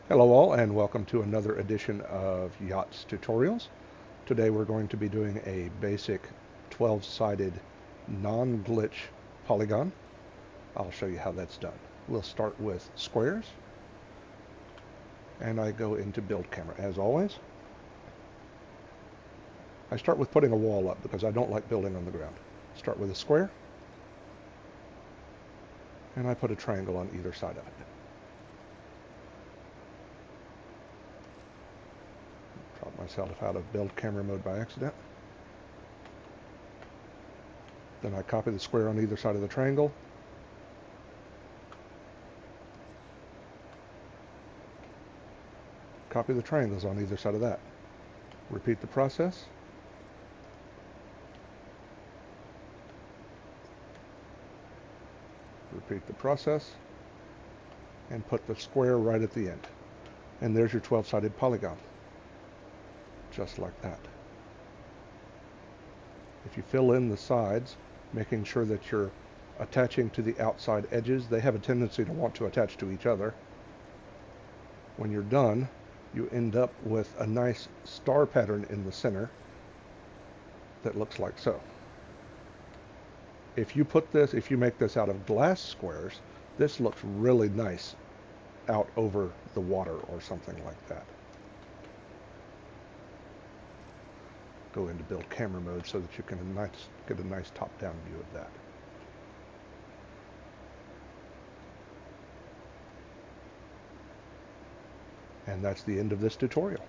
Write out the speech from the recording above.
Hello all and welcome to another edition of Yachts Tutorials. Today we're going to be doing a basic 12-sided non-glitch polygon. I'll show you how that's done. We'll start with squares and I go into build camera as always. I start with putting a wall up because I don't like building on the ground. Start with a square and I put a triangle on either side of it. Drop myself out of build camera mode by accident. Then I copy the square on either side of the triangle. Copy the triangles on either side of that. Repeat the process. Repeat the process. And put the square right at the end. And there's your 12-sided polygon. Just like that. If you fill in the sides, making sure that you're attaching to the outside edges, they have a tendency to want to attach to each other. When you're done, you end up with a nice star pattern in the center that looks like so. If you make this out of glass squares, this looks really nice out over the water or something like that. Go into build camera mode so that you can get a nice top-down view of that. And that's the end of this tutorial.